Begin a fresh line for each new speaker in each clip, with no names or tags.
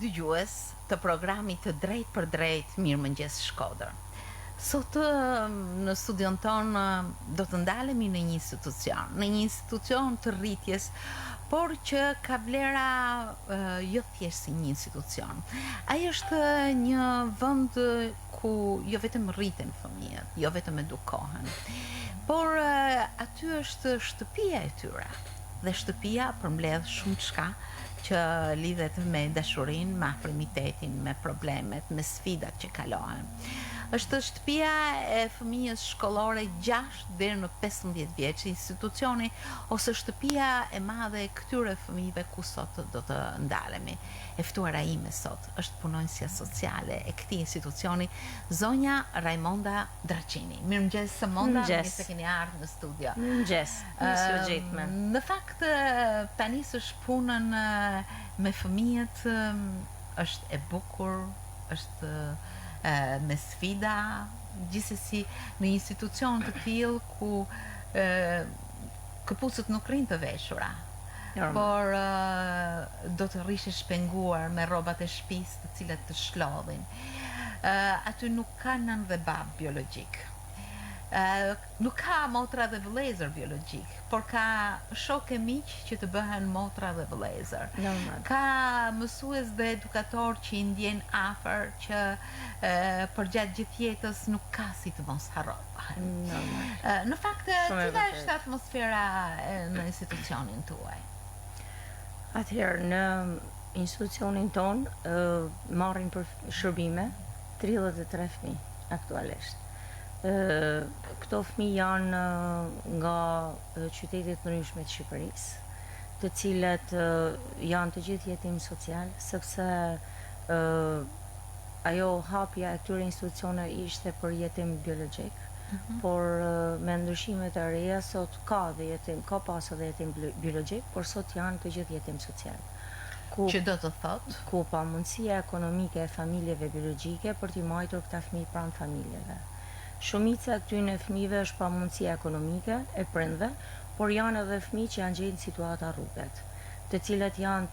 dëgjues të programit të Drejt për Drejt Mirëmëngjes Shkodër. Sot në studion tonë do të ndalemi në një institucion të rritjes, por që ka vlera jo thjesht si një institucion. Ai është një vend ku jo vetëm rriten fëmijët, jo vetëm edukohen, por aty është shtëpia e tyre. Dhe shtëpia përmbledh shumë çka që lidhet me dashurinë, me afrimitetin, me problemet, me sfidat që kalohen. Është shtëpia e fëmijës shkollore 6 deri në 15 vjeç, institucioni ose shtëpia e madhe e këtyre fëmijëve ku sot do të ndalemi. E ftuara ime sot është punonjësia sociale e këtij institucioni, zonja Raimonda Dracini. Mirëmëngjes Monda, mirë se keni ardhur në studio.
Mirëmëngjes.
Në fakt ta nisësh punën me fëmijët është e bukur, është me sfida, gjithsesi në një institucion të tillë ku këpucët nuk rrinë të veshura, por do të rrishesh shpenguar me rrobat e shtëpisë të cilat të shlodhin. Aty nuk ka nën dhe bab biologjik. Nuk ka motra dhe vëllezër biologjik, por ka shok e miq që të bëhen motra dhe vëllezër. Ka mësues dhe edukator që i ndjen afër, që përgjatë gjithë jetës nuk ka si të mos harrohen. Në fakt, cila është atmosfera në institucionin tuaj?
Atëherë, në institucionin ton marrin për shërbime 33 fëmijë aktualisht. Këto fëmijë janë nga qytetet ndryshme të Shqipërisë, të cilët janë të gjithë jetim social, sepse ajo hapja e këtyre institucione ishte për jetim biologjik, por me ndryshimet e reja sot ka pas edhe jetim biologjik, por sot janë të gjithë jetim social.
Që do të thotë?
Ku pa mundësia ekonomike e familjeve biologjike për t'i majtur këta fëmijë pranë familjeve. Shumica e këtyre fëmijëve është pa mundësia ekonomike e prindve, por janë edhe fëmijë që janë gjenë situata rruget, të cilët janë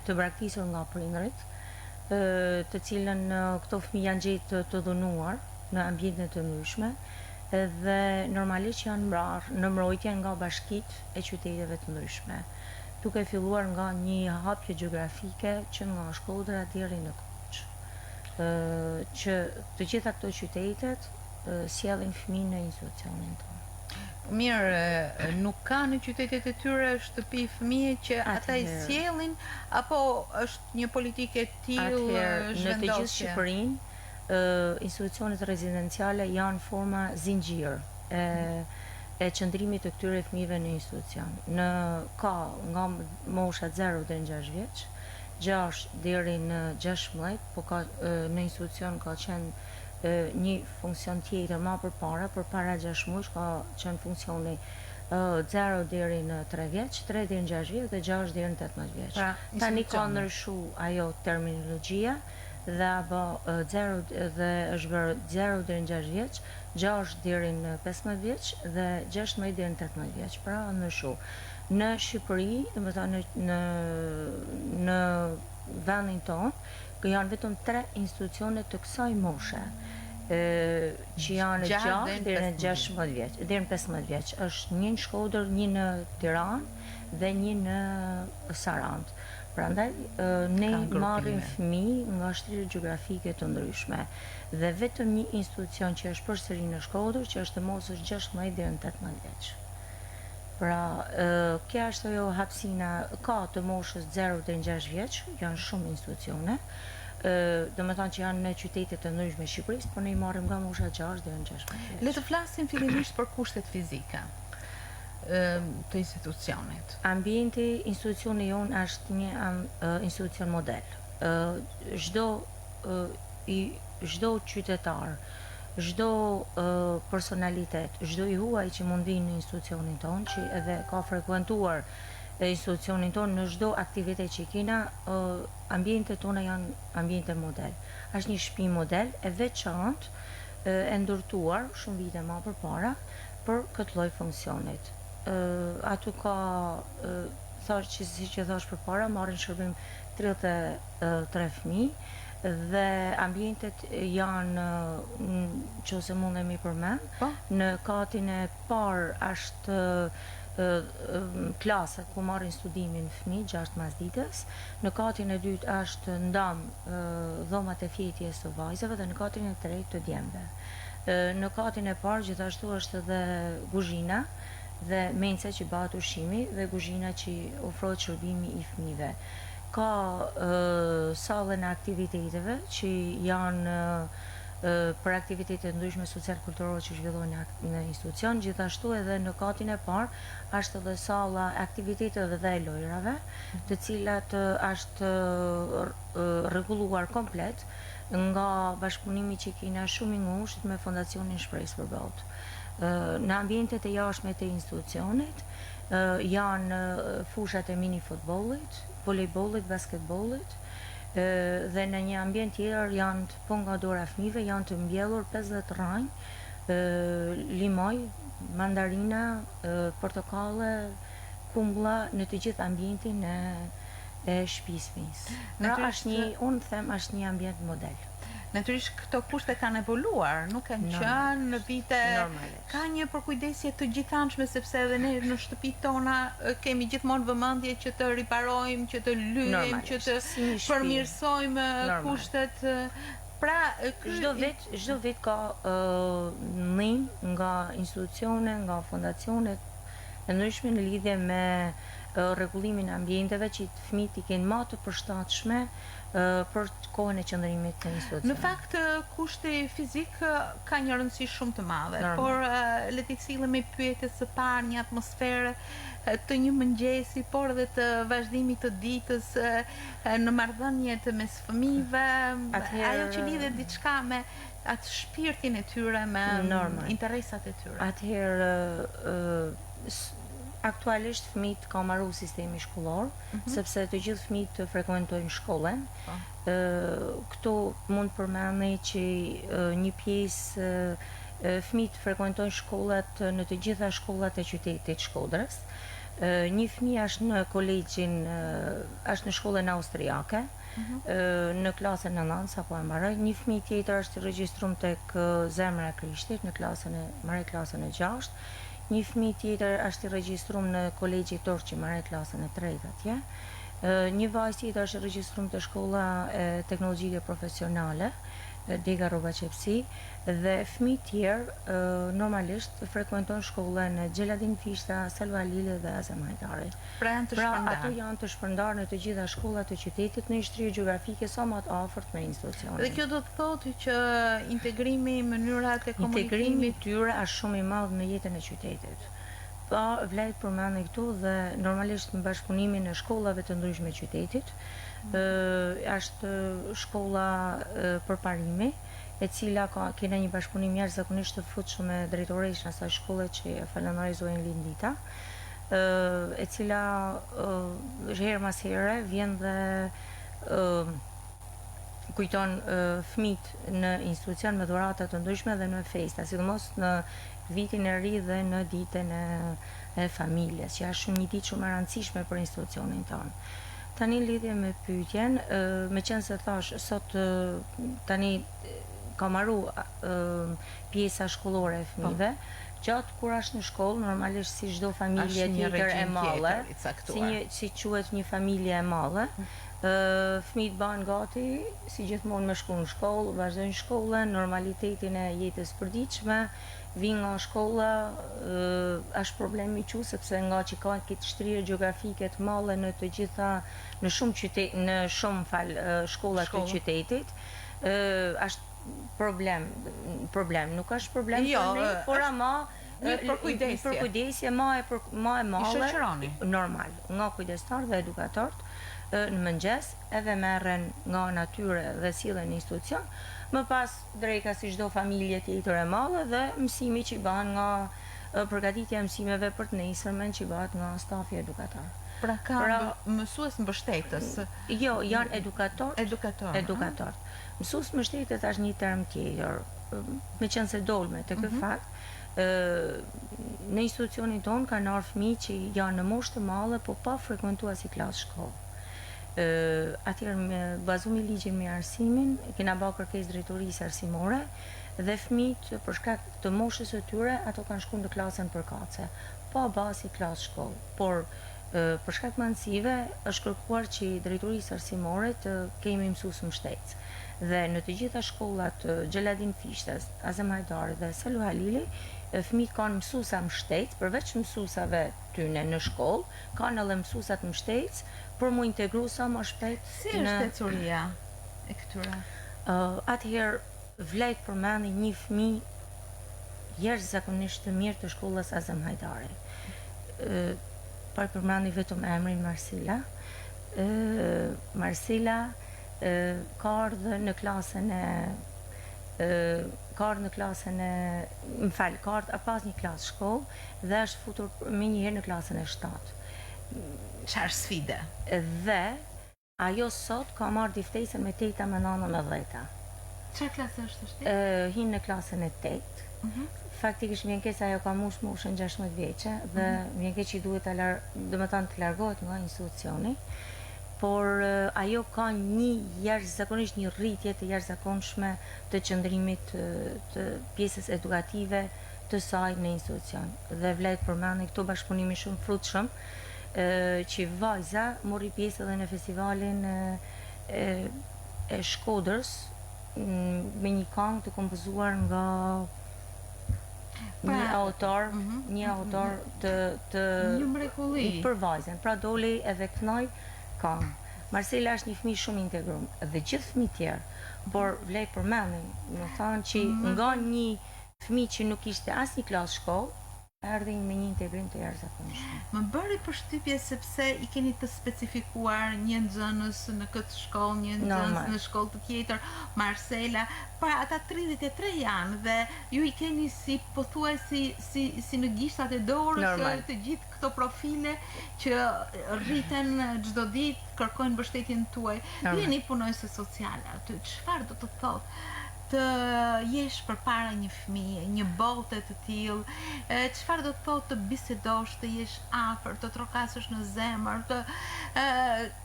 të braktisur nga prindrit, të cilën këto fëmijë janë gjetë të dhunuar në ambiente të ndryshme, dhe normalisht janë mbrarë në mbrojtje nga bashkitë e qyteteve të ndryshme, duke filluar nga një hapje gjeografike që nga Shkodra deri në që të gjitha këto qytetet sjellin fëmijë në institucionin tonë.
Mirë, nuk ka në qytetet e tyre shtëpi fëmijë që ata i sjellin, apo është një politikë e tillë zhvendosje?
Në të gjithë Shqipërinë, institucionet rezidenciale janë forma zinxhir e qëndrimit të këtyre fëmijëve në institucion. Ka nga mosha 0 deri në 6 vjeç, 6 deri në 16, po në institucion ka qenë një funksion tjetër ma përpara 6 muaj ka qenë funksioni 0 deri në 3 vjeç, 3 deri në 6 vjeç dhe 6 deri në 18 vjeç. Tani ka ndryshu ajo terminologjia dhe është bërë 0 deri në 6 vjeç, 6 deri në 15 vjeç dhe 16 deri në 18 vjeç. Pra ndryshu. Në Shqipëri, në vendin tonë, janë vetëm 3 institucione të kësaj moshe, që janë 6 deri në 16 vjeç, deri në 15 vjeç. Është një në Shkodër, një në Tiranë dhe një në Sarandë. Prandaj ne marrim fëmijë nga shtrirë gjeografike të ndryshme dhe vetëm një institucion që është përsëri në Shkodër, që është mosës 16 deri në 18 vjeç. Pra, kja është ajo hapësina, ka të moshës 0 deri në 6 vjeç, janë shumë institucione, do me thonë që janë në qytetet të ndryshme Shqipërisë, por ne i marrim nga mosha 6 deri në 16 vjeç.
Le të flasim fillimisht për kushtet fizike të institucionit.
Ambienti institucioni jonë është një institucion model. Çdo qytetar, çdo personalitet, çdo i huaj që mund vinë në institucionin tonë, që edhe ka frekuentuar institucionin tonë në çdo aktivitet që kena, ambientet tona janë ambiente model. Është një shtëpi model e veçantë, e ndërtuar shumë vite më përpara për këtë lloj funksionit. Aty ka thash që si që thash përpara, marrin shërbim 33 fëmijë dhe ambientet janë që ose mundemi përmend. Në katin e parë është klasat ku marrin studimin fëmijë 6 masditës, në katin e dytë është ndam dhomat e fjetjes të vajzave dhe në katin e tretë të djemve. Në katin e parë gjithashtu është edhe kuzhina dhe menca që bëhet ushqimi dhe kuzhina që ofrohet shërbimi i fëmijëve. Ka sallën e aktiviteteve që janë për aktivitete ndryshme social-kulturore që zhvillohen në institucion, gjithashtu edhe në katin e parë është edhe salla e aktiviteteve dhe lojrave, të cilat është rregulluar komplet nga bashkëpunimi që kena shumë i ngushtë me Fondacionin Shpresë për Botë. Në ambientet e jashtme të institucionit janë fushat e mini futbollit, volejbollit, basketbollit, dhe në një ambient tjetër janë po nga dora fëmijëve janë të mbjellur 50 rranjë, limoj, mandarina, portokalle, kumbulla në të gjithë ambientin e shtëpisë fëmijës. Pra është një ambient model.
Natyrisht këto kushte kanë evoluar, nuk kanë qenë në vite. Ka një përkujdesje të gjithanshme sepse edhe ne në shtëpitë tona kemi gjithmonë vëmendje që të riparojmë, që të lyejmë, që të përmirësojmë kushtet. Pra,
çdo vit ka ndihmë nga institucione, nga fondacione e ndryshme në lidhje me rregullimin e ambienteve që fëmijët i kenë më të përshtatshme për kohën e qëndrimit në institucion.
Në fakt, kushti fizik ka një rëndësi shumë të madhe, por le t'i sillemi pyetjes së parë një atmosferë të një mëngjesi, por edhe të vazhdimit të ditës në marrëdhëniet mes fëmijëve, ajo që lidhet diçka me atë shpirtin e tyre, me interesat e tyre.
Atëherë aktualisht fëmijët ka marrë sistemi shkollor, sepse të gjithë fëmijët frekuentojnë shkollën. Këtu mund përmendni që një pjesë fëmijët frekuentojnë shkollat në të gjitha shkollat e qytetit Shkodrës. Një fëmijë është në kolegjin, është në shkollën austriake, në klasën 9 sapo e mbaroi. Një fëmijë tjetër është regjistruar tek Zemra e Krishtit në klasën e 6. Një fëmijë tjetër është i regjistruar në kolegjin Torç që marrë klasën e 3 atje. Një vajzë tjetër është regjistruar te shkolla e teknologjike profesionale Dega Rroba Qepsi dhe fëmijë tjerë normalisht frekuentojnë shkollën Xheladin Fishta, Selva Lili dhe Azem Hajdari.
Pra
ato janë të shpërndarë në të gjitha shkollat të qytetit në hishtri gjeografike sa më të afërt me institucionin.
Dhe kjo do të thotë që integrimi, mënyrat e komunikimit
integrimi tyre është shumë i madh në jetën e qytetit. Pa vlejt përmendni këtu dhe normalisht në bashkëpunimin e shkollave të ndryshme qytetit, është shkolla përparimi, e cila kena një bashkëpunim jashtëzakonisht të fuqishëm me drejtoreshën e asaj shkolle që e falenderoj zonën Lindita, e cila herë mas here vjen dhe kujton fëmijët në institucion me dhurata të ndryshme dhe në festa, sidomos në vitin e ri dhe në ditën e familjes, që është një ditë shumë e rëndësishme për institucionin tonë. Tani lidhje me pyetjen, meqense se thash sot tani ka marru pjesa shkollore e fëmijëve, gjatë kur është në shkollë, normalisht si çdo familje tjetër e madhe, si quhet një familje e madhe, fëmijët banë gati, si gjithmonë me shku në shkollë, vazhdojnë shkollën, normalitetin e jetës përditshme, vinë nga shkolla, është problemi i sepse nga që ka këtë shtrirë gjeografike të madhe në të gjitha, në shumë shkollat të qytetit, është problem, nuk është problem për ne, por ama
një përkujdesje
ma e madhe, normal, nga kujdestar dhe edukatorët në mëngjes, edhe merren nga natyre dhe sillen në institucion, më pas drejka si çdo familje tjetër e madhe dhe mësimi që bëhen nga përgatitja e mësimeve për të nesërmen që bëhet nga stafi edukator.
Pra ka mësues mbështetës?
Jo, janë edukatorët. Mësues mbështetës është një term tjetër, meqense dolme të ky fakt, Në institucionin tonë kanë ardhur fëmijë që janë në moshë të madhe, po pa frekuentuar si klasë shkollë. Atëherë me bazumi ligjin me arsimin, kena bërë kërkesë drejtorisë arsimore dhe fëmijët për shkak të moshës së tyre ato kanë shkuar në klasën përkatëse, pa bazë si klasë shkollë. Por për shkak mundësive është kërkuar që drejtorisë arsimore të kemi mësues mbështetës. Dhe në të gjitha shkollat Xheladin Fishtas, Azem Hajdari dhe Salu Halili, fëmijët kanë mësuesa mbështetës, përveç mësuesave tyne në shkollë, kanë edhe mësuesat mbështetës për mu integru sa më shpejt.
Si është teoria e këtyre?
Atëherë vlet përmendi një fëmijë jashtëzakonisht të mirë të shkollës Azem Hajdari. Përmendi vetëm emrin Marsila. Marsila ka ardhur në klasën pas një klasë shkollë dhe është futur më njëherë në klasën e 7.
Çfarë sfide?
Dhe ajo sot ka marrë diftesën me 8 me 9 me 10.
Çfarë klasë është?
Hinë në klasën e 8. Faktikisht vjen keq se ajo ka moshën 16 vjeçe dhe vjen keq që duhet të largohet nga institucioni. Por ajo ka jashtëzakonisht një rritje të jashtëzakonshme të qëndrimit të pjesës edukative të saj në institucion. Dhe vlet përmendi këto bashkëpunimi shumë frutshëm që vajza mori pjesë edhe në festivalin e Shkodrës me një këngë të kompozuar nga një autor të
një mrekulli
për vajzën. Pra doli edhe kënoj këngë. Marsela është një fëmijë shumë integrum dhe gjithë fëmijë tjerë, por vlej përmendin, më thonë që nga një fëmijë që nuk ishte asnjë klasë shkollë, erdhi me një integrim të jashtëzakonshëm.
Më bëri përshtypje sepse i keni të specifikuar një nxënës në këtë shkollë, një nxënës në shkollë të tjetër, Marsela, pra ata 33 janë dhe ju i keni si pothuajse si në gishtat e dorës të gjithë këto profile që rriten çdo ditë, kërkojnë mbështetjen tuaj. Ju jeni punonjëse sociale aty. Çfarë do të thotë të jesh përpara një fëmije, një bote të tillë, çfarë do të thotë të bisedosh, të jesh afër, të trokasësh në zemër, të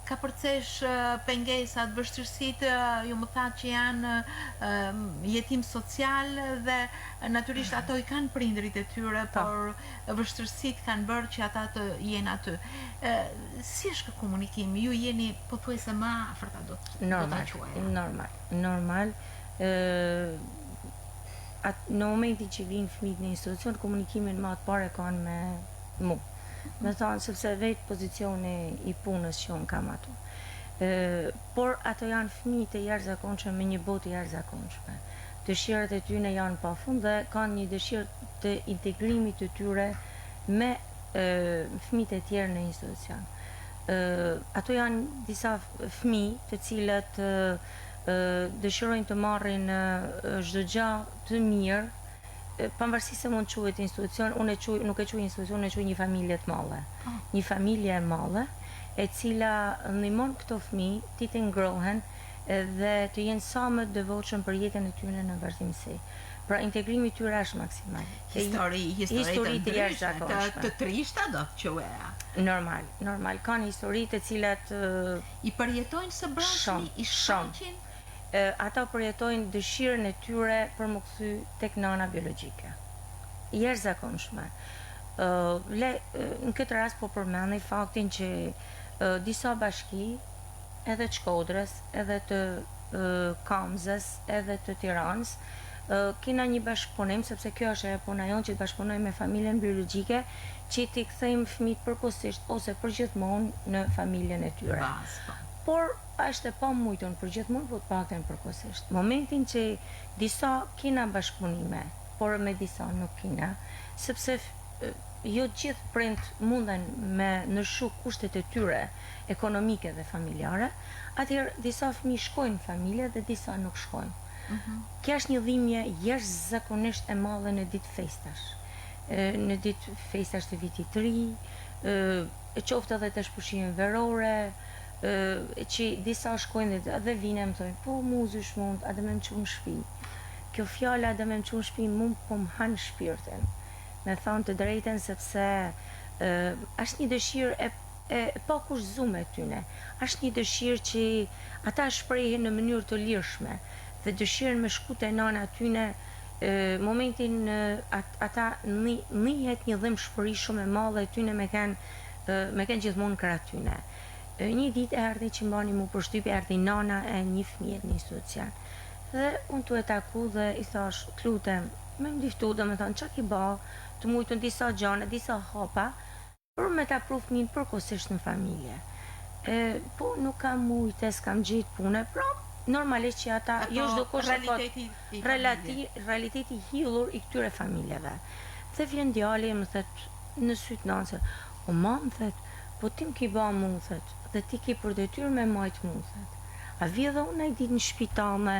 kapërcesh pengesat, vështirësitë, ju më thatë që janë jetim social dhe natyrisht ato i kanë prindrit e tyre, por vështirësitë kanë bërë që ata të jenë aty. Si është ky komunikim? Ju jeni pothuajse më afërt do ta quaj.
Normal. Në momentin që vinë fëmijët në institucion, komunikimin më të parë kanë me mu. Me thonë, sepse vetë pozicioni i punës që unë kam ato. Por ato janë fëmijë të jashtëzakonshëm me një botë jashtëzakonshme. Dëshirat e tyre janë pafund dhe kanë një dëshirë të integrimit të tyre me fëmijët e tjerë në institucion. Ato janë disa fëmijë të cilët dëshirojnë të marrin çdo gjë të mirë, pavarësisht se mund quhet institucion, nuk e quaj institucion, e quaj një familje të madhe. Një familje e madhe e cila ndihmon këto fëmijë të integrohen dhe të jenë sa më të devotshëm për jetën e tyre në vazhdimsi. Pra integrimi i tyre është maksimal.
Histori të jashtëzakonshme. Të trishta do të quaja.
Normal. Kanë histori të cilat
i përjetojnë së brendshmi, i shoqin.
Ata përjetojnë dëshirën e tyre për më kthy tek nëna biologjike. Jashtëzakonshme. Në këtë rast po përmendni faktin që disa bashki, edhe të Shkodrës, edhe të Kamzës, edhe të Tiranës, kena një bashkëpunim, sepse kjo është e puna jonë që të bashkëpunojmë me familjen biologjike, që t'i kthejmë fëmijët përkohësisht ose përgjithmonë në familjen e tyre. Por është e pamujtur përgjithmonë, por të paktën përkohësisht. Momentin që disa kena bashkëpunime, por me disa nuk kena, sepse jo gjithë prind munden me ndryshu kushtet e tyre ekonomike dhe familjare, atëherë disa fëmijë shkojnë në familje dhe disa nuk shkojnë. Kjo është një dhimbje jashtëzakonisht e madhe në ditë festash. Në ditë festash të vitit të ri, qoftë edhe të shpushime verore, që disa shkojnë dhe vinë e më thojnë, po muzush mund, a dhe me më qunë shpi. Kjo fjala a dhe me më qunë shpi mund po më hanë shpirtin. me thonë të drejten, sepse është një dëshirë e pa kushzume tyne. Është një dëshirë që ata shprehin në mënyrë të lirshme dhe dëshirën me shku te nana tyne momentin ata nihet një dhëmshmëri shumë e madhe tyne me kanë gjithmonë krah tyne. Një ditë erdhi që mbani mu përshtypje, erdhi nana e një fëmije në institucion. Dhe unë tu e taku dhe i thash, të lutem, me më diftu dhe me thonë, qa ki ba, të mujtën disa gjane, disa hapa, për me ta pru fëmin përkohësisht në familje. Po nuk kam mujtë, s'kam gjitë pune, pra normalisht që ata, jo çdo kush realiteti i hillur i këtyre familjeve. Dhe vjen djali më thet në syt nancë, o mam thet, po ti më ki ba mu thet, dhe ti ki për detyrë me majt mu thet. A vje dhe unë ai ditë në shpitame,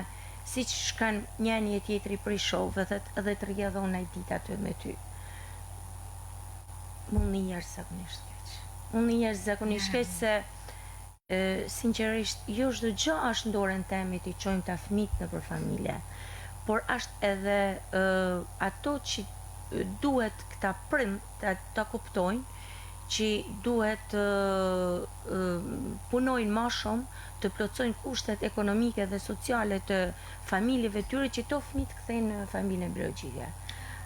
si që shkan njëni e tjetri për i shove, dhe të rje dhe unë ai ditë aty me ty. Unë një njerë zakonisht keq. Unë një njerë zakonisht keq se sinqerisht, jo çdo gjë është në dorën teme të çojmë ta fëmijët nëpër familje, por është edhe ato që duhet këta prind ta kuptojnë që duhet punojnë ma shumë të plotësojnë kushtet ekonomike dhe sociale të familjeve tyre që to fëmijët kthejnë në familjen biologjike.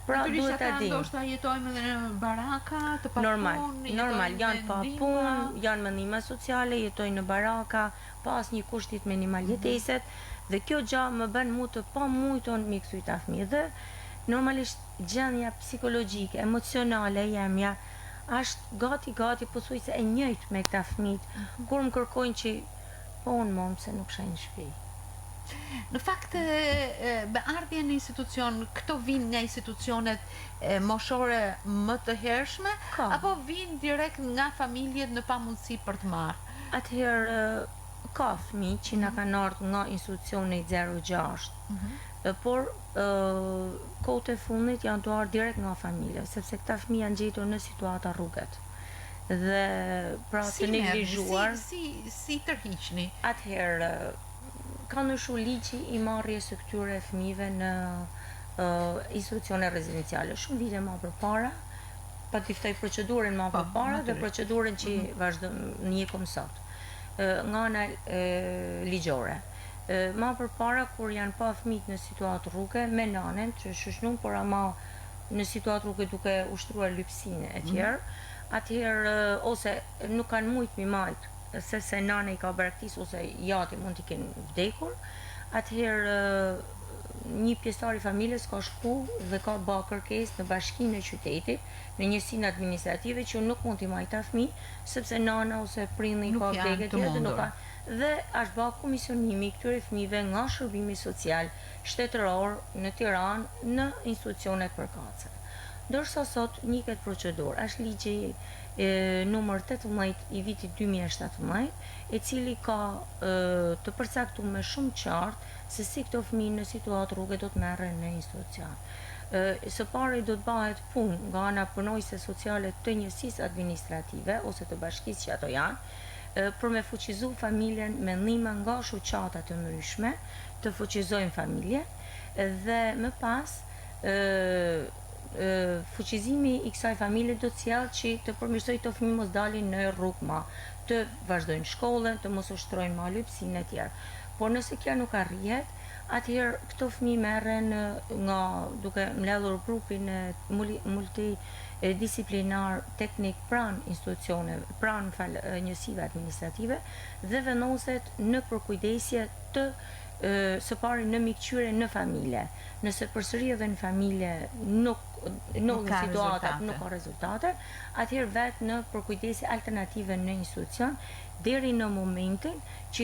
Pra duhet ta dinë.
Ndoshta jetojmë edhe në baraka, të pa punë,
normal, janë pa punë, janë me ndihmë sociale, jetojnë në baraka, pa asnjë kushtit minimal jeteset, dhe kjo gjë më bën mua të pa mujton mi kthy ta fëmijë. Dhe normalisht gjendja psikologjike, emocionale jemja është gati pothuajse e njëjtë me këta fëmijë, kur më kërkojnë që po unë mom se nuk shaj në shtëpi.
Në fakt, me ardhjen në institucion, këto vinë nga institucionet moshore më të hershme, apo vinë direkt nga familjet në pamundësi për të marrë?
Atëherë, ka fëmijë që na kanë ardhur nga institucioni 06, por kohët e fundit janë të ardhur direkt nga familja, sepse këta fëmijë janë gjetur në situata rruget. Dhe pra të neglizhuar.
Si tërhiqni?
Atëherë, ka ndryshuar ligji i marrjes së këtyre fëmijëve në institucione rezidenciale. Shumë vite më përpara, pa t'i ftoj procedurën më përpara dhe procedurën që njehëm sot. Nga ana ligjore. Më përpara kur janë pa fëmijët në situatë rruge me nanën që shoqënuan, por ama në situatë rruge duke ushtruar lypsinë e tjerë, atëherë ose nuk kanë mujt mi majt se nana i ka braktis ose jati mund t'i kenë vdekur, atëherë një pjesëtar i familjes ka shku dhe ka bë kërkesë në bashkinë e qytetit, në njësinë administrative që nuk mund t'i marrë ta fëmijë, sepse nana ose prindi ka vdekur dhe është bë komisionimi i këtyre fëmijëve nga shërbimi social shtetëror në Tiranë në institucionet përkatëse. Ndërsa sot njihet procedurë, është ligji numër 18 i vitit 2017, i cili ka të përcaktuar me shumë qartë se si këto fëmijë në situatë rruge do të merren në institucion. Së pari do të bëhet punë nga ana punojëse sociale të njësisë administrative ose të bashkisë që ato janë, për me fuqizu familjen me ndihmë nga shoqata të ndryshme, të fuqizojnë familjen dhe më pas fuqizimi i kësaj familje do të sjellë që të përmirësojë këto fëmijë mos dalin në rrugë më, të vazhdojnë shkollën, të mos ushtrojnë më lypsinë e tjerë. Por nëse kjo nuk arrihet, atëherë këto fëmijë merren nga duke mbledhur grupin multidisiplinar teknik pranë institucioneve, pranë njësive administrative dhe vendoset në përkujdesje të së pari në mikqyre në familje. Nëse përsëri edhe në familje nuk ka rezultate, atëherë vetë në përkujdesje alternative në institucion, deri në momentin që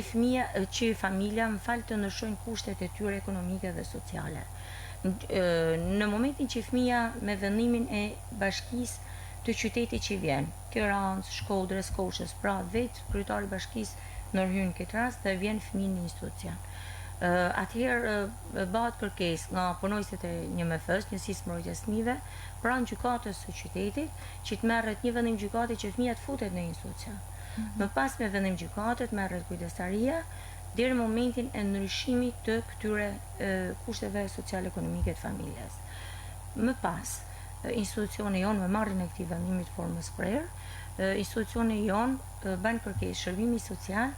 familja të ndryshojnë kushtet e tyre ekonomike dhe sociale. Në momentin që fëmia me vendimin e bashkisë të qytetit që vjen, Tiranës, Shkodrës, Koshës, pra vetë kryetari i bashkisë ndërhyn këtë rast dhe vjen fëmijë në institucion. Atëherë bëhet kërkesë nga punojësit e NMF-s, njësisë mbrojtjes fëmijëve, pranë gjykatës së qytetit, që të merret një vendim gjykate që fëmia të futet në institucion. Më pas me vendim gjykate merret kujdestaria deri në momentin e ndryshimit të këtyre kushteve sociale ekonomike të familjes. Më pas, institucioni jonë me marrjen e këtij vendimi të formës prerë, institucioni jonë bën kërkesë shërbimi social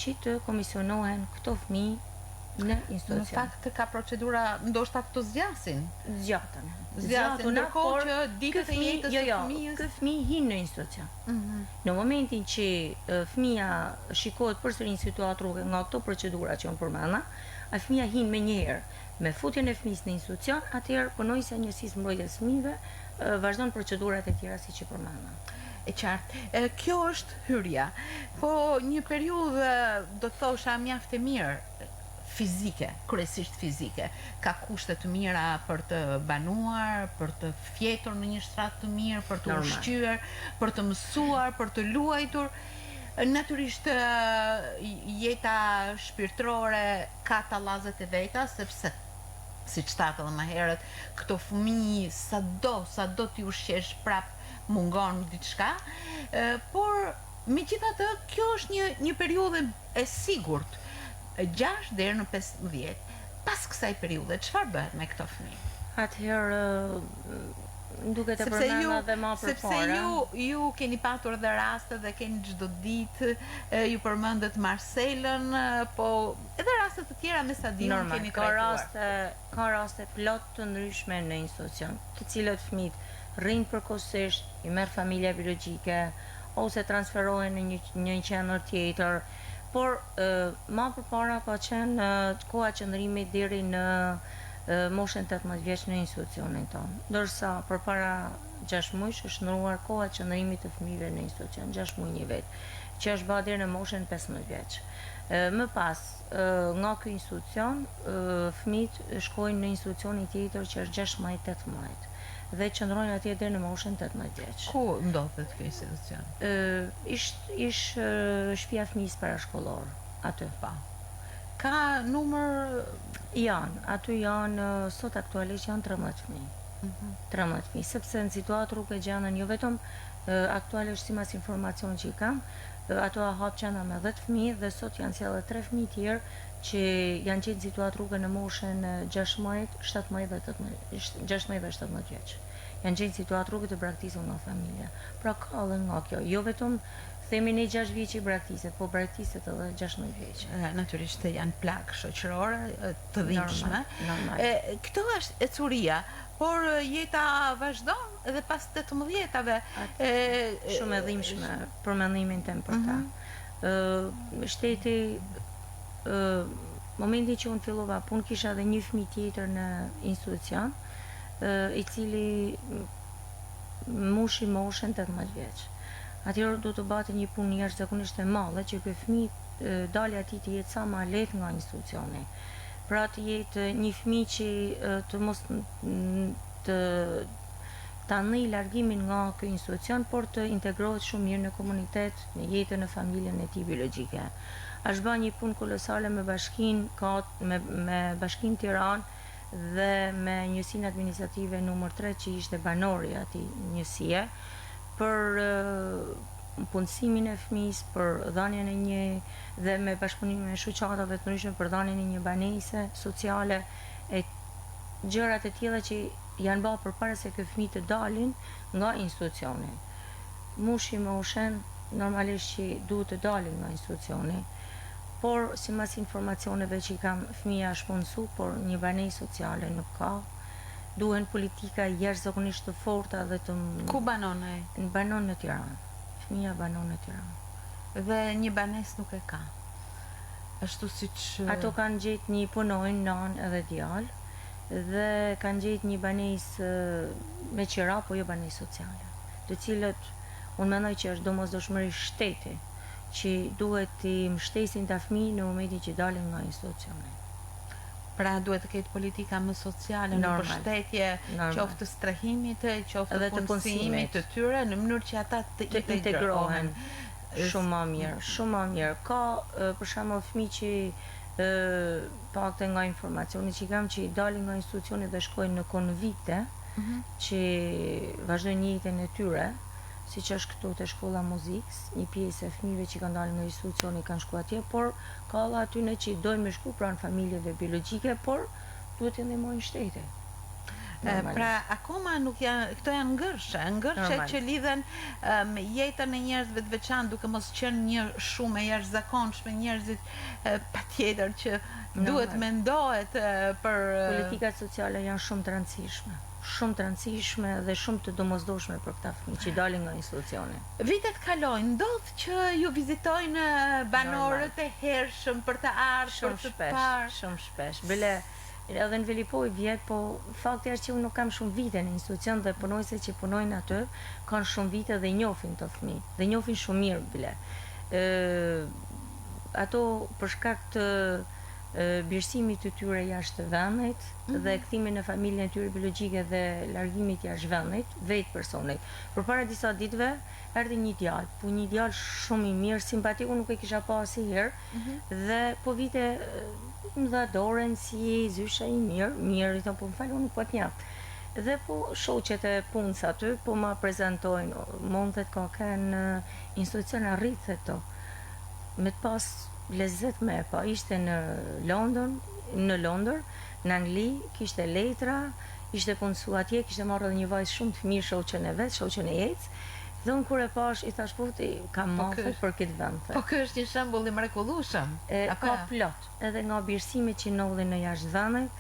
që të komisionohen këto fëmijë në
Në
institucion.
fakt ka procedura ndoshta të zgjasin.
Zgjatën.
Ndërkohë që ditët e jetës së fëmijës.
Ky fëmijë hin në institucion. Në momentin që fëmia shikohet përsëri në situatë rrugë nga këto procedura që unë përmenda, a fëmia hin me njëherë me futjen e fëmisë në institucion, atëherë punojësia e njësisë mbrojtjes së fëmijëve vazhdon procedurat e tjera siç i përmenda.
E qartë. Kjo është hyrja. Po një periudhë do të thosha mjaft e mirë fizike, kryesisht fizike. Ka kushte të mira për të banuar, për të fjetur në një shtrat të mirë, për të ushqyer, për të mësuar, për të luajtur. Natyrisht jeta shpirtërore ka tallazet e veta, sepse siç thatë edhe më herët, këto fëmijë sado ti ushqesh prap mungon diçka, por megjithatë kjo është një periudhë e sigurt. 6 deri në 15. Pas kësaj periudhe, çfarë bëhet me këto fëmijë?
Atëherë duket e përmenda dhe më përpara.
Sepse ju keni patur dhe raste dhe keni çdo ditë, ju përmendet Marselën, po edhe raste të tjera me Sadinën keni trajtuar.
Ka raste plot të ndryshme në institucion, të cilët fëmijët rrinë përkohësisht, i merr familja biologjike ose transferohen në një qendër tjetër. Por më përpara ka qenë koha qëndrimit deri në moshën 18 vjeç në institucionin tonë, ndërsa përpara 6 muajsh është ndryruar koha qëndrimit të fëmijëve në institucion, 6 muaj një vit, që është bërë deri në moshën 15 vjeç. Më pas, nga ky institucion, fëmijët shkojnë në institucionin tjetër që është 6 muaj 8 muaj dhe qëndrojnë atje deri në moshën 18 vjeç.
Ku ndodhet ky institucion?
Ish shtëpia e fëmijës parashkollor, aty.
Pa. Ka numër?
Aty janë, sot aktualisht janë 13 fëmijë. 13 fëmijë, sepse në situatë rrugë e gjendën jo vetëm aktualisht sipas informacion që i kam, ato hap qendra me 10 fëmijë dhe sot janë sjellë 3 fëmijë tjerë që janë gjetë situatë rrugë në moshën 6 muaj, 7 muaj dhe 6 muaj dhe 17 vjeç. Janë gjetë situatë rrugë të braktisur nga familja. Pra ka edhe nga kjo, jo vetëm themi ne 6 vjeç i braktiset, po braktiset edhe 16 vjeç.
Natyrisht janë plagë shoqërore të dhimbshme. Këto është ecuria, por jeta vazhdon edhe pas 18-ave.
Shumë e dhimbshme për mendimin tim për ta. Shteti momentin që unë fillova punë kisha edhe një fëmijë tjetër në institucion, i cili mushi moshën 18 vjeç. Atëherë do të bate një punë jashtëzakonisht e madhe që ky fëmijë dalja ati të jetë sa më lehtë nga institucioni. Pra të jetë një fëmijë që të mos ta ndej largimin nga ky institucion, por të integrohet shumë mirë në komunitet, në jetën e familjen e tij biologjike. Është bërë një punë kolosale me Bashkinë Tiranë dhe me njësinë administrative numër 3 që ishte banori atij njësie, për punësimin e fëmijës, për dhënien e një dhe me bashkëpunimin e shoqatave të ndryshme për dhënien e një banese sociale e gjërat e tilla që janë bërë përpara se ky fëmijë të dalin nga institucioni. Mushi moshën normalisht që duhet të dalin nga institucioni, por sipas informacioneve që kam, fëmia është punësu, por një banesë sociale nuk ka. Duhen politika jashtëzakonisht të forta dhe të...
Ku banon ai?
Banon në Tiranë. Fëmia banon në Tiranë.
Dhe një banesë nuk e ka. Ashtu siç
ato kanë gjetë një punojnë nanë edhe djalë dhe kanë gjetë një banesë me qira, po jo banesë sociale, të cilët unë mendoj që është domosdoshmëri shteti që duhet të mbështesin ta fëmijë në momentin që dalin nga institucioni.
Pra duhet të ketë politika më sociale në mbështetje, qoftë strehimit, qoftë të punësimit të tyre, në mënyrë që ata të integrohen
shumë më mirë, shumë më mirë. Ka për shembull fëmijë që pakte nga informacioni që kam që dalin nga institucioni dhe shkojnë në konvite, që vazhdojnë jetën e tyre, siç është këtu te shkolla muzikës, një pjesë e fëmijëve që kanë dalë nga institucioni kanë shkuar atje, por ka edhe aty që dojnë me shku pranë familjeve biologjike, por duhet të ndihmojnë shteti.
Pra akoma nuk janë, këto janë ngërshe
Normal.
që lidhen me jetën e njerëzve të veçantë, duke mos qenë një shumë e jashtëzakonshme. Njerëzit patjetër që duhet mendohet për
Politikat sociale janë shumë të rëndësishme. Shumë të rëndësishme dhe shumë të domosdoshme për këta fëmijë që dalin nga institucioni.
Vitet kalojnë, ndodh që ju vizitojnë banorët e hershëm për të ardhur, për të parë.
Shumë shpesh. Bile edhe në Velipoj vjet, po fakti është që unë nuk kam shumë vite në institucion dhe punojësit që punojnë aty kanë shumë vite dhe njohin të fëmijë, dhe njohin shumë mirë bile. Ato për shkak të birësimit të tyre jashtë vendit dhe kthimin në familjen e tyre biologjike dhe largimit jashtë vendit, vetë personit. Përpara disa ditëve erdhi një djalë, po një djalë shumë i mirë, simpatik, unë nuk e kisha pa asnjëherë, dhe po vite më dha dorën si zysha i mirë, i thonë, po më falë, unë nuk po të njeh. Dhe po shoqet e punës aty po ma prezantojnë, mondet ka kanë institucion arrithet to, me të pas lezet me e pa, ishte në Londër, në Angli, kishte letra, ishte punësu atje, kishte marrë dhe një vajzë shumë të mirë, shoqen e vetë, shoqen e ecë, dhe unë kur e pash, i thash puti, kam mathet për këtë vend.
Po ky është një shembull i mrekullueshëm.
Ka plot, edhe nga birësimet që ndodhin në jashtë vendit,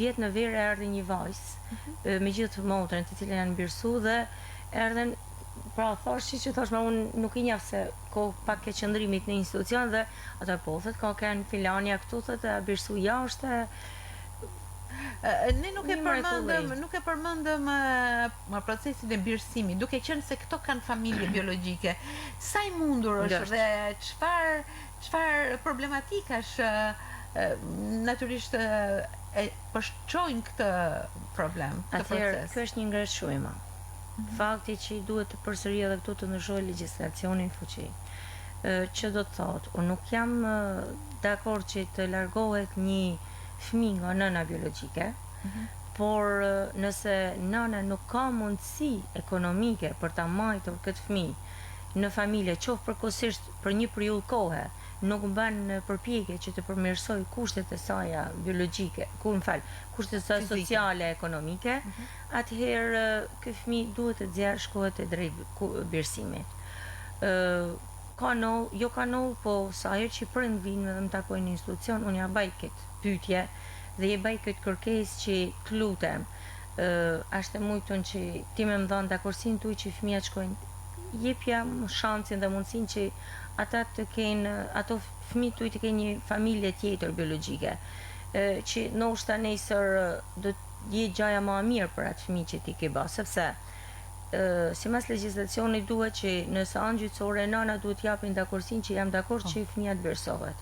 vjet në verë erdhi një vajzë, me gjithë motrën të cilën janë birësu dhe erdhen. Pra thash që thash, ma unë nuk i njeh se ko pak ke qëndrimit në institucion dhe ata po thet ka kanë filania këtu thet e birësu jashtë.
Ne nuk e përmendëm procesin e birësimit, duke qenë se këto kanë familje biologjike. Sa i mundur është dhe çfarë problematikash natyrisht e përshqojnë këtë problem, këtë proces.
Kjo është një ngreshuim. Fakti që i duhet të përsëri edhe këtu të ndryshojë legjislacionin fuqi. Që do të thotë, unë nuk jam dakord që të largohet një fëmijë nga nëna biologjike, por nëse nëna nuk ka mundësi ekonomike për ta mbajtur këtë fëmijë në familje, qoftë përkohësisht për një periudhë kohe, nuk bën përpjekje që të përmirësoj kushtet e saj biologjike, kushtet e saj sociale e ekonomike, atëherë ky fëmijë duhet të nxjerrë shkohet e drejt birësimit. Ka nol, po sa herë që prind vinë dhe më takojnë në institucion, unë ja baj këtë pyetje dhe ja baj këtë kërkesë që të lutem. Ashtë e mujtun që ti me më dhanë dakorsin tuj që fëmijat shkojnë, jepja shansin dhe mundësin që ato fëmijë tuj të kenë një familje tjetër biologjike, që ndoshta nesër do të jetë gjaja më e mirë për atë fëmijë që ti ke bërë, sepse sipas legjislacionit duhet që nëse anë gjyqësore nana duhet japin dakorsin që jam dakord që fëmia të birësohet.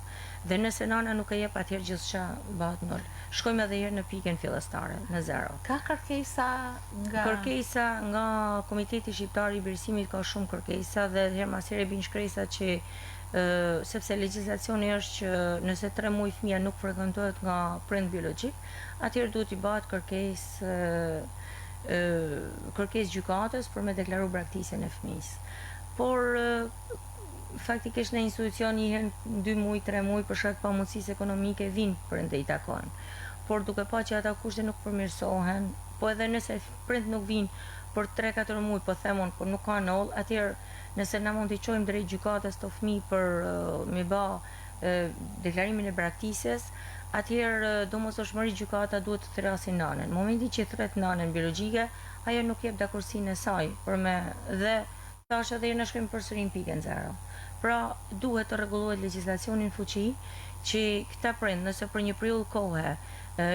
Dhe nëse nana nuk e jep, atëherë gjithçka bëhet nul. Shkojmë edhe herë në pikën fillestare, në zero.
Ka kërkesa
nga Komiteti Shqiptar i Birësimit, ka shumë kërkesa dhe herë pas here bin shkresa që sepse legjislacioni është që nëse 3 muaj fëmia nuk frekuentohet nga prind biologjik, atëherë duhet i bëhet kërkesë gjykatës për me deklaruar braktisjen e fëmijës. Por faktikisht në institucion një herë 2 muaj, 3 muaj për shkak pamundësisë ekonomike vinë prind dhe i takojnë. Por duke pa që ata kushte nuk përmirësohen, po edhe nëse prind nuk vinë për 3-4 muaj, po themon, por nuk ka noll, atëherë nëse na mund t'i çojmë drejt gjykatës të fëmijë për me bë deklarimin e braktisjes, atëherë domosdoshmëri gjykata duhet të thrasë nënën. Në momentin që thret nënën biologjike, ajo nuk jep dakorsinë e saj për me dhe tash edhe ne shkojmë përsëri në pikën zero. Pra duhet të rregullohet legjislacionin fuqi që këta prind nëse për një periudhë kohe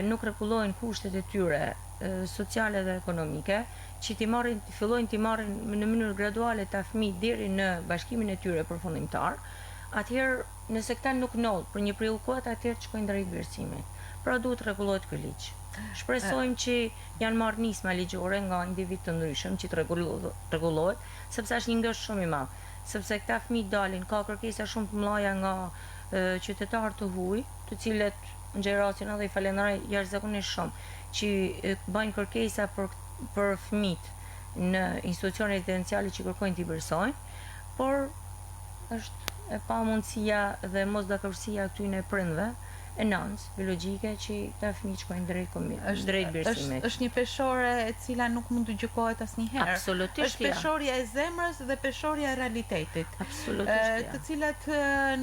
nuk rregullojnë kushtet e tyre sociale dhe ekonomike, që fillojnë t'i marrin në mënyrë graduale ta fëmijë deri në bashkimin e tyre përfundimtar, atëherë nëse këta nuk nol për një periudhë kohe, atëherë të shkojnë drejt birësimit. Pra duhet rregullohet ky ligj. Shpresojmë që janë marrë nisma ligjore nga individ të ndryshëm që të rregullohet, sepse është një ngësh shumë i madh. Sepse këta fëmijë dalin, ka kërkesa shumë të mëdha nga qytetarë të huaj, të cilët në gjeneracion edhe i falenderoj jashtëzakonisht shumë, që bëjnë kërkesa për fëmijët në institucione rezidenciale që kërkojnë t'i birësojnë, por është e pamundësia dhe mosdakorësia këtyre prindve e nënës biologjike që këta fëmijë shkojnë drejt birësimit.
Është një peshore e cila nuk mund të gjykohet asnjëherë.
Absolutisht.
Është peshorja e zemrës dhe peshorja e realitetit.
Absolutisht.
Të cilat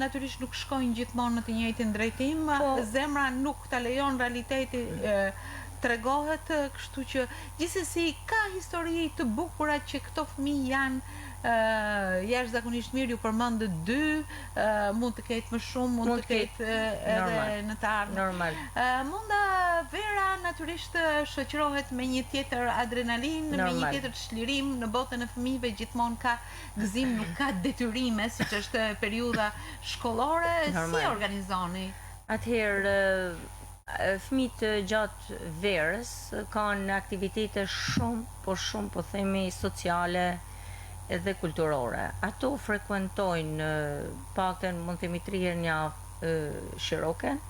natyrisht nuk shkojnë gjithmonë në të njëjtin drejtim, zemra nuk ta lejon realiteti tregohet, kështu që gjithsesi ka histori të bukura që këto fëmijë janë jashtëzakonisht mirë. Ju përmendë 2, mund të ketë më shumë, mund të ketë edhe në të ardhmen.
Normal.
Munda vera natyrisht shoqërohet me një tjetër adrenalin, me një tjetër çlirim. Në botën e fëmijëve gjithmonë ka gëzim, nuk ka detyrime, siç është periudha shkollore. Si organizoni?
Atëherë fëmijët gjatë verës kanë aktivitete shumë, po themi sociale edhe kulturore. Ato frekuentojnë paktën mund të themi 3 herë në javë Shiroken,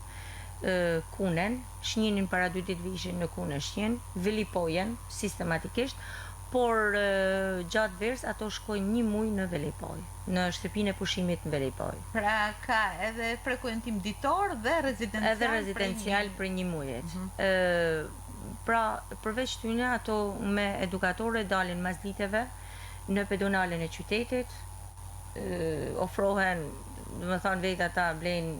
Kunen, shnjinin para 2 ditë vishin në Kunen shnjen, Velipojën sistematikisht, por gjatë verës ato shkojnë 1 muaj në Velipoj, në shtëpinë e pushimit në Velipoj.
Pra ka edhe frekuentim ditor dhe rezidencial
për 1 muajit. Pra përveç tyne ato me edukatore dalin mas ditëve në pedonalen e qytetit, ofrohen, do të thonë vetë ata blejnë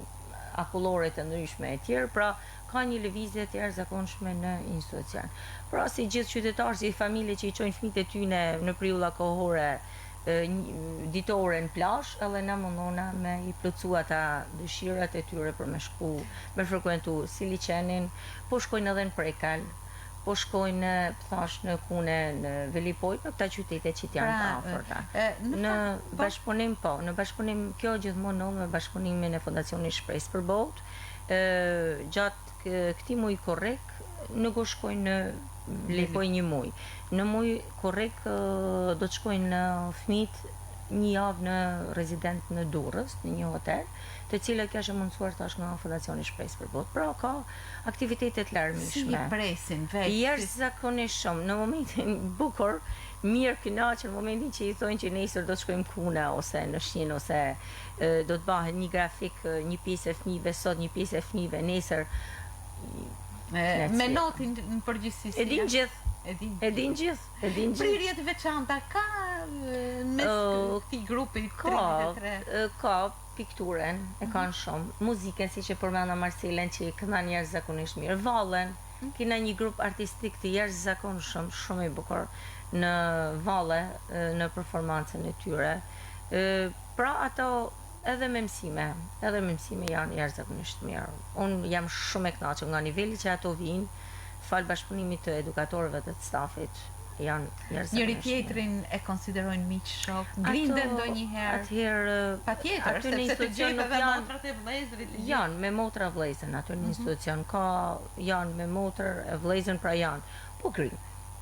akullore të ndryshme e tjerë, pra ka një lëvizje të jashtëzakonshme në institucion. Pra si gjithë qytetarë, si familje që i çojnë fëmijët e tyre në periudha kohore ditore në plazh, edhe na mundona me i plotësu ata dëshirat e tyre për me shku, me frekuentu si liçenin, po shkojnë edhe në Prekal, po shkojnë në Kune, në Velipoj, në këta qytete që janë të afërta. Në bashkëpunim, kjo gjithmonë në bashkëpunimin e Fondacionit Shpresë për Botë, gjatë këtij muaji korrek nuk u shkojnë në Velipoj 1 muaj. Në muaj korrek do të shkojnë fëmijët 1 javë në rezident në Durrës, në një hotel, të cilët kjo është mundësuar tash nga Fondacioni Shpresë për Botë. Pra ka aktivitete të larmishme.
Si i presin vetë?
Jashtëzakonisht shumë. Në momentin bukur, mirë kënaqur, në momentin që i thonë që nesër do të shkojmë Kune ose në Shnjin, ose do të bëhet një grafik, një pjesë e fëmijëve sot, një pjesë e fëmijëve nesër.
Me notin në përgjithësi.
Edin gjithë.
Prirje të veçanta ka mes këtij grupi 33?
Ka pikturën, e kanë shumë, muzikën, si që përmenda Marcelen, që këndan jashtëzakonisht mirë, vallen, kena një grup artistik të jashtëzakonshëm, shumë i bukur në valle, në performancën e tyre. Pra ato edhe me mësime janë jashtëzakonisht mirë. Unë jam shumë e kënaqur nga niveli që ato vinë, fal bashkëpunimit të edukatorëve dhe të stafit, janë jashtëzakonisht.
Njëri tjetrin e konsiderojnë miq shok, ngrinden ndonjëherë.
Atëherë
patjetër, sepse të gjithë edhe motrat e vëllezërit
janë me motra vëllezër aty në institucion, janë me motër e vëllezër, pra janë, po grin.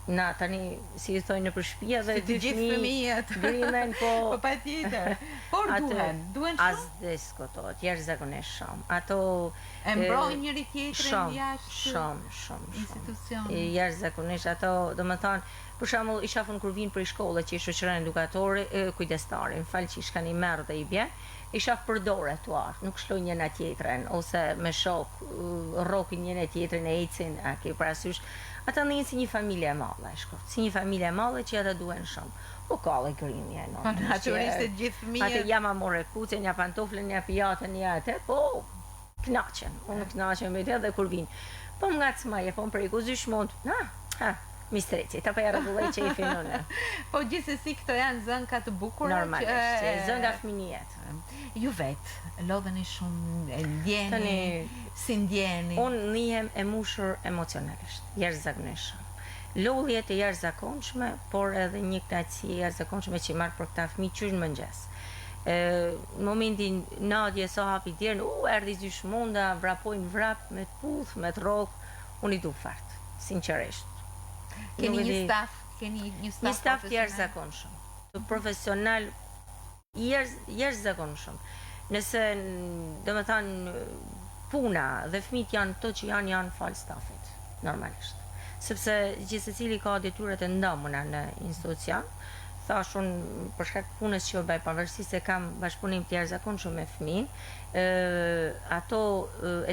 Na tani si i thonë në përshpia dhe
të gjithë fëmijët
grinen, po
patjetër. Por duhen shumë.
As diskutohet, jashtëzakonisht shumë. Ato
e mbrojnë njëri tjetrin jashtë
shumë
institucion.
Jashtëzakonisht ato, domethënë, për shembull, i shafën kur vinë për shkollë që i shoqëron edukatori, kujdestari, më fal që i shkani merr dhe i bie, i shaf për dorë tuar, nuk shlojnë njëna tjetrën ose me shok, rrokin njëna tjetrën e ecin, a ke parasysh? Ata ndjen si një familje e madhe, si një familje e madhe që ata duhen shumë. Po ka dhe grimje, no.
Natyrisht të gjithë fëmijët.
Atë jam amore kucën, ja pantoflën, ja pijatën, ja atë, po knaqen. Unë knaqen me të dhe kur vinë. Po më ngacmaje, po më preku zyshmont. Mistreci, ta pa ja rregulloj çefin unë.
Po gjithsesi këto janë zënka të bukura,
normalisht, zënga fëmijët.
Ju vetë lodheni shumë, e ndjeni, si ndjeni?
Unë ndihem e mbushur emocionalisht, jashtëzakonisht. Lodhjet e jashtëzakonshme, por edhe një kënaqësi e jashtëzakonshme që marr për këta fëmijë qysh në mëngjes. Në momentin Nadje sa hapi djerën, erdhi zyshmunda, vrapojnë vrap me të puth, me të rrok, unë i du fart, sinqerisht.
Keni një staf
të jashtëzakonshëm, të profesional, jashtëzakonshëm. Nëse, domethënë, puna dhe fëmijët janë to që janë fal stafit, normalisht. Sepse gjithsecili ka detyrat e ndamura në institucion, thash unë për shkak të punës që bëj, pavarësisht se kam bashkëpunim të jashtëzakonshëm me fëmin, ato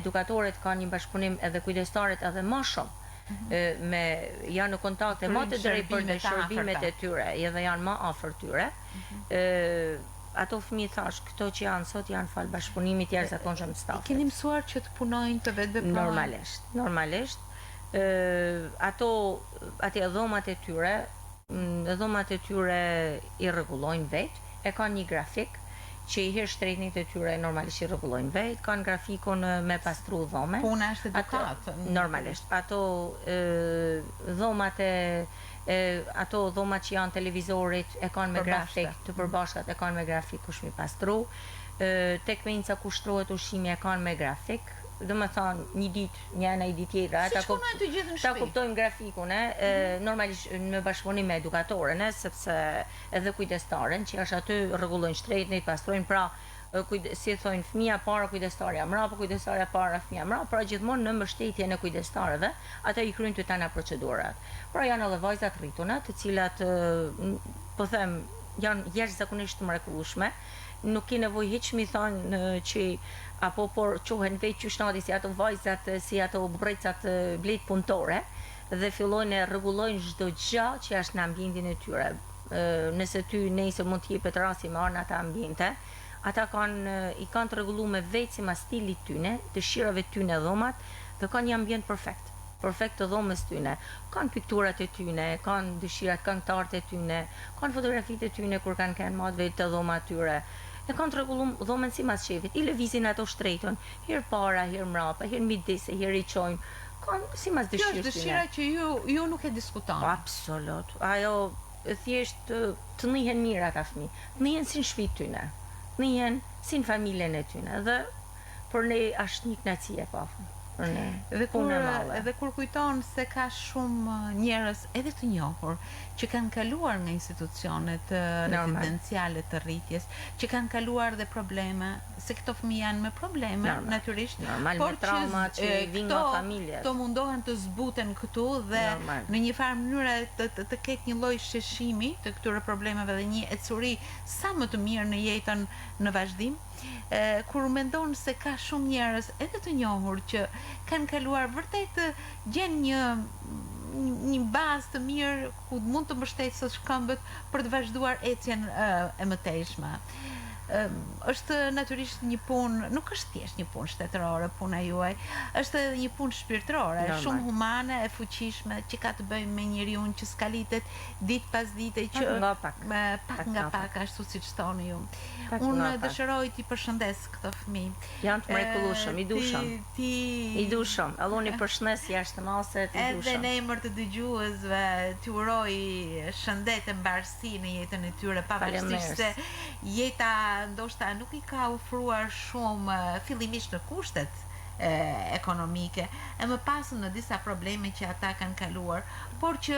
edukatorët kanë një bashkëpunim edhe kujdestarët edhe më shumë. Janë në kontakte më të drejtë për të shërbimet e tyre, edhe janë më afër tyre. Ato fëmijë thash, këto që janë sot janë fal bashkëpunimit të jashtëzakonshëm të stafit.
Keni mësuar që të punojnë të vetë
Normalisht. Ato dhomat e tyre i rregullojnë vetë, e kanë një grafik që i herë shtretnit e tyre normalisht i rregullojnë vetë, kanë grafikun me pastru dhome.
Puna është edukat.
Normalisht. Ato dhomat që janë televizorit e kanë me grafik të përbashkat, e kanë me grafik kush mi pastru. Tek menca kushtrohet ushqimi e kanë me grafik. Do me thonë një ditë, njëna i ditë tjetra, ta kuptojmë grafikun, normalisht në bashkëpunim me edukatorën, sepse edhe kujdestaren, që është aty rregullojnë shtretnit, pastrojnë, pra, si e thojnë fëmija para kujdestarja mrapa, kujdestarja para fëmija mrapa, pra gjithmonë në mbështetje në kujdestarëve, ata i kryjnë të tana procedurat. Pra janë edhe vajzat rrituna, të cilat, po them, janë jashtëzakonisht të mrekullueshme, nuk ki nevojë hiç mi thonë që apo por quhen veç qyshnati si ato vajzat, si ato bubrecat blet punëtore dhe fillojnë e rregullojnë çdo gjë që është në ambientin e tyre. Nëse ty nesër mund të jepet rasti me arnë ata ambiente, ata i kanë të rregulluar veç si mas stilit tyne, dëshirave tyne dhomat, dhe kanë një ambient perfekt të dhomës tyne. Kanë pikturat e tyne, kanë dëshirat këngëtarët e tyne, kanë fotografitë e tyne kur kanë kënë madhve të dhomat tyre. E kanë të rregulluar dhomën si mas shefit, i lëvizin ato shtretën, herë para, herë mrapa, herë midis, herë i çojnë. Kanë si mas dëshirë tyne.
Kjo është dëshira që ju nuk e diskutoni.
Absolut. Ajo thjesht të njihen mirë ata fëmijë. Njihen si në shtëpitë tyne. Njihen si në familjen e tyne dhe për ne është një kënaqësi e pafund.
Edhe kur kujton se ka shumë njerëz edhe të njohur që kanë kaluar nga institucionet rezidenciale të rritjes, që kanë kaluar dhe probleme, se këto fëmijë janë me probleme, natyrisht,
por trauma që vijnë nga familjet.
Këto mundohen të zbuten këtu dhe në një farë mënyrë të ketë një lloj sheshimi të këtyre problemeve dhe një ecuri sa më të mirë në jetën në vazhdim. Kur mendon se ka shumë njerëz edhe të njohur që kanë kaluar vërtet gjen një bazë të mirë ku mund të mbështetësë shkëmbët për të vazhduar ecjen e mëtejshme. Është natyrisht një punë, nuk është thjesht një punë shtetërore puna juaj, është edhe një punë shpirtërore, shumë humane, e fuqishme, që ka të bëjë me njeriu që skalitet ditë pas dite, që pak nga pak, ashtu siç thoni ju. Unë dëshiroj t'i përshëndes këto fëmijë.
Janë të mrekullueshëm, i dushëm. Alloni përshëndes jashtë mase, i dushëm.
Edhe në emër të dëgjuesve t'ju uroj shëndet e mbarësi në jetën e tyre, pavarësisht se jeta ndoshta nuk i ka ofruar shumë fillimisht në kushtet ekonomike, e më pasën në disa probleme që ata kanë kaluar, por që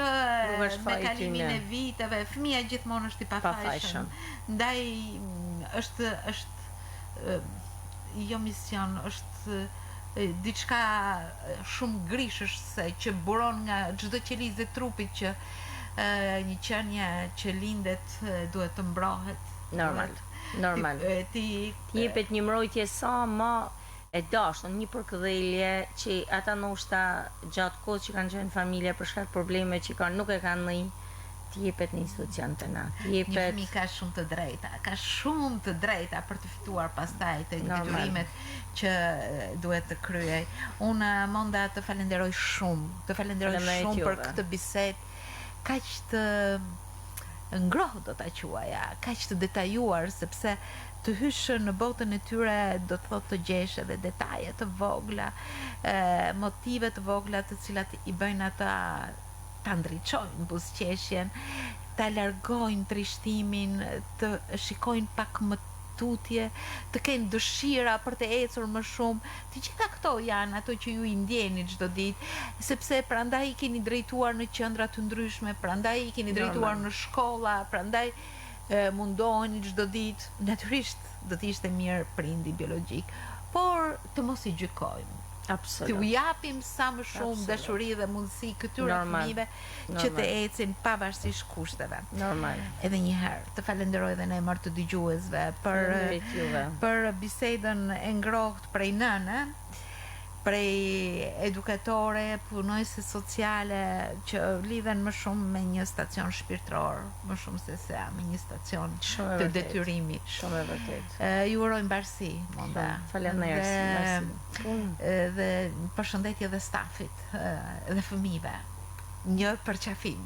me kalimin e viteve fëmia gjithmonë është i pafajshëm. Ndaj është jo mision, është diçka shumë grishëse që buron nga çdo qelizë e trupit, që një qenie që lindet duhet të mbrohet.
Normal. Ti jepet një mbrojtje sa më e dashur, një përkëdhelje që ata ndoshta gjatë kohës që kanë qenë familje për shkak probleme që kanë nuk e kanë ndonjë, ti jepet në institucion të na.
Një fëmijë ka shumë të drejta për të fituar pastaj të detyrimet që duhet të kryej. Unë monda të falenderoj shumë për këtë bisedë kaq të ngrohtë, do ta quaja, kaq të detajuar, sepse të hysh në botën e tyre do të thotë të gjesh edhe detaje të vogla, motive të vogla të cilat i bëjnë ata ta ndriçojnë buzëqeshjen, ta largojnë trishtimin, të shikojnë pak më tutje, të kenë dëshira për të ecur më shumë. Të gjitha këto janë ato që ju i ndjeni çdo ditë, sepse prandaj i keni drejtuar në qendra të ndryshme, prandaj i keni drejtuar në shkolla, prandaj mundoheni çdo ditë. Natyrisht do të ishte mirë prindi biologjik, por të mos i gjykojmë. Të
Absolut.
u japim sa më shumë
Absolut.
dashuri dhe mundësi këtyre
Normal.
fëmijëve që të ecin pavarësisht kushteve.
Normal.
Edhe një herë të falenderoj dhe në emër të dëgjuesve
Faleminderit juve.
për bisedën e ngrohtë prej nëne, prej edukatore, punojëse sociale që lidhen më shumë me një stacion shpirtëror, më shumë se me një stacion
Shumë e
të
vërtet.
detyrimit.
Shumë e vërtet.
Ju uroj mbarësi, Monda.
Faleminderit.
Dhe përshëndetje dhe stafit dhe fëmijëve. Një përqafim.